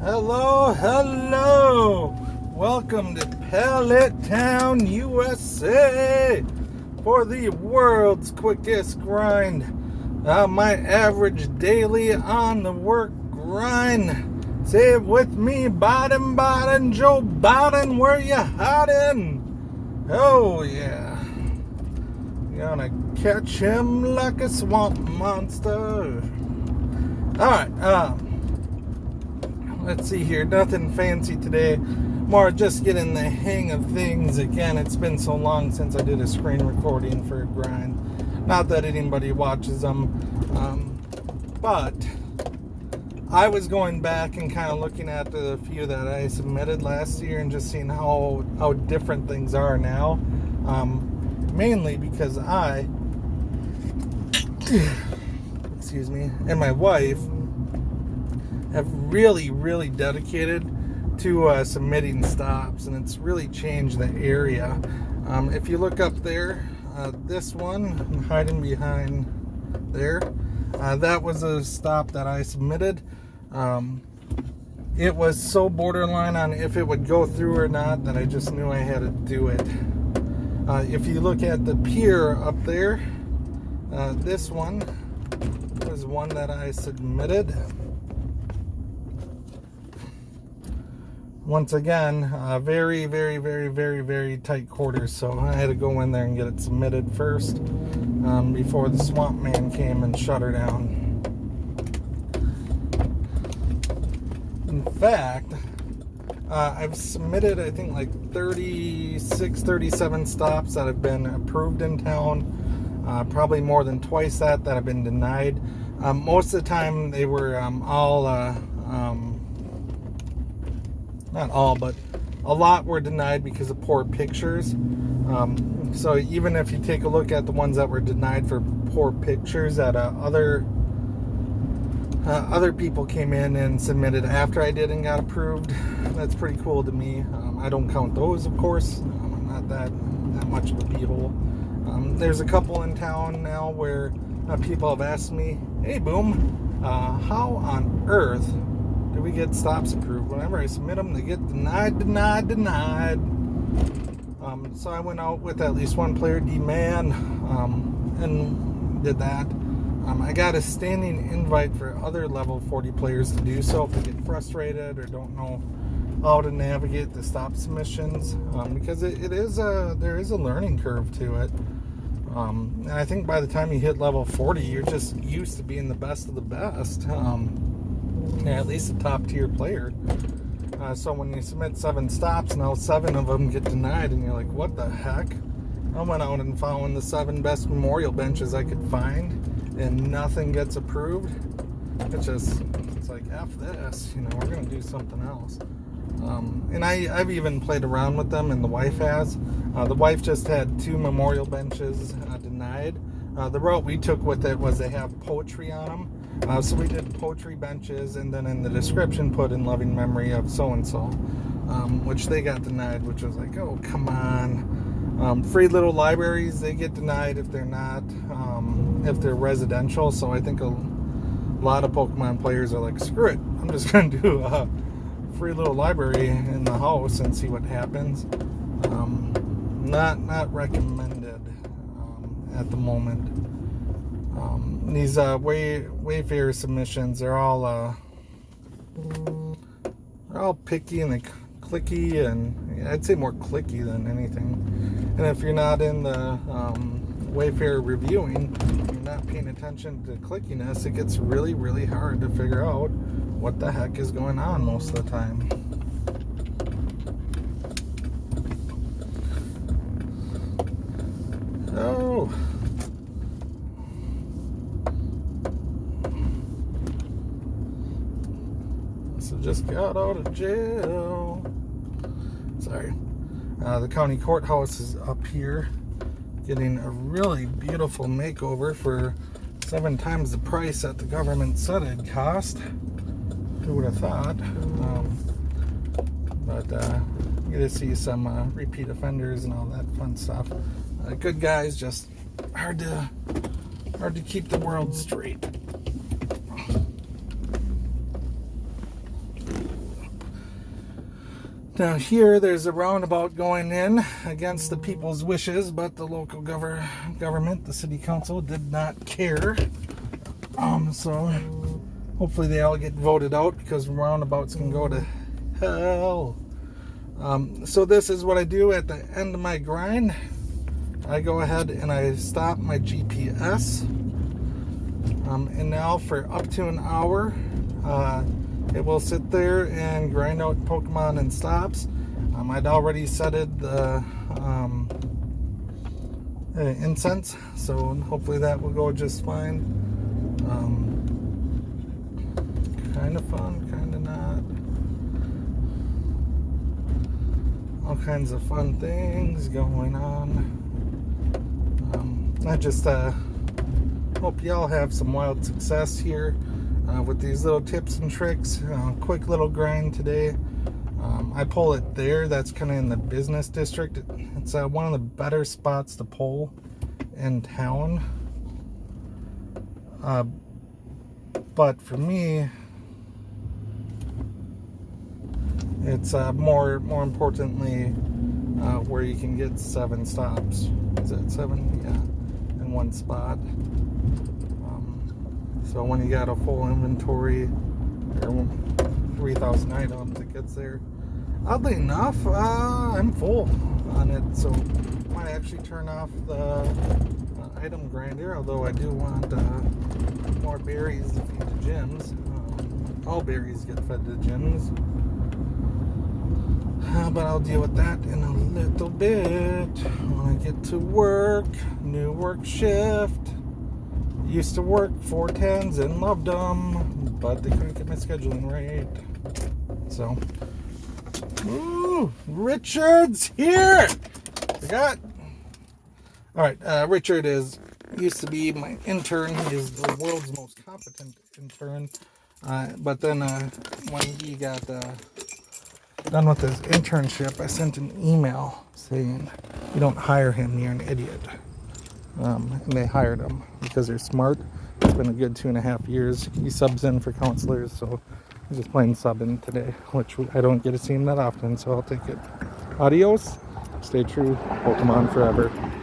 Hello, hello. Welcome to Pallet Town, USA for the world's quickest grind. My average daily on the work grind. Say it with me, Biden, Biden, Joe Biden, where you hiding? Oh yeah. Gonna catch him like a swamp monster. Alright, let's see here. Nothing fancy today. More just getting the hang of things again. It's been so long since I did a screen recording for a grind. Not that anybody watches them. But I was going back and kind of looking at the few that I submitted last year and just seeing how different things are now. Mainly because I, excuse me, and my wife have really dedicated to submitting stops, and it's really changed the area. If you look up there, this one, I'm hiding behind there, that was a stop that I submitted. It was so borderline on if it would go through or not that I just knew I had to do it. If you look at the pier up there, this one was one that I submitted. Once again, very tight quarters, so I had to go in there and get it submitted first before the swamp man came and shut her down. In fact, I've submitted, I think, like 36, 37 stops that have been approved in town. Probably more than twice that have been denied. Most of the time they were all, not all, but a lot were denied because of poor pictures. So even if you take a look at the ones that were denied for poor pictures that other people came in and submitted after I did and got approved, that's pretty cool to me. I don't count those, of course. I'm not that much of a beehole. There's a couple in town now where people have asked me, hey Boom, how on earth do we get stops approved? Whenever I submit them, they get denied. So I went out with at least one player, D-Man, and did that. I got a standing invite for other level 40 players to do so if they get frustrated or don't know how to navigate the stop submissions, because there is a learning curve to it. And I think by the time you hit level 40, you're just used to being the best of the best. At least a top tier player. So when you submit 7 stops, now 7 of them get denied, and you're like, what the heck? I went out and found the 7 best memorial benches I could find, and nothing gets approved. It's like, F this, we're going to do something else. And I've even played around with them, and the wife has. The wife just had 2 memorial benches denied. The route we took with it was they have poetry on them. So we did poetry benches, and then in the description put in loving memory of so-and-so, which they got denied, which was like, oh, come on. Free little libraries, they get denied if they're not, if they're residential. So I think a lot of Pokemon players are like, screw it, I'm just going to do a free little library in the house and see what happens. Not recommended at the moment. These Wayfair submissions, they're all picky and clicky, and I'd say more clicky than anything. And if you're not in the Wayfair reviewing, you're not paying attention to clickiness, it gets really hard to figure out what the heck is going on most of the time. Oh. Just got out of jail. Sorry. The county courthouse is up here, getting a really beautiful makeover for 7 times the price that the government said it'd cost. Who would have thought? But you get to see some repeat offenders and all that fun stuff. Good guys, just hard to keep the world straight. Now here, there's a roundabout going in against the people's wishes, but the local government, the city council, did not care. So hopefully they all get voted out, because roundabouts can go to hell. So this is what I do at the end of my grind. I go ahead and I stop my GPS. And now for up to an hour, it will sit there and grind out Pokemon and stops. I'd already set it the incense, so hopefully that will go just fine. Kind of fun, kind of not. All kinds of fun things going on. I just hope y'all have some wild success here with these little tips and tricks. Quick little grind today. I pull it there. That's kind of in the business district. It's one of the better spots to pull in town. But for me, it's more importantly where you can get 7 stops. Is that 7? Yeah, in one spot. So when you got a full inventory, or 3,000 items, it gets there. Oddly enough, I'm full on it, so I might actually turn off the item grinder, although I do want more berries to feed the gyms. All berries get fed to gyms. But I'll deal with that in a little bit when I get to work. New work shift. Used to work 410s and loved them, but they couldn't get my scheduling right. So, ooh, Richard's here. Forgot. All right, Richard used to be my intern. He is the world's most competent intern. But then when he got done with his internship, I sent an email saying, "You don't hire him, you're an idiot." And they hired him because they're smart. It's been a good 2.5 years. He subs in for counselors, so I'm just playing sub in today, which I don't get to see him that often, so I'll take it. Adios. Stay true. Pokemon forever.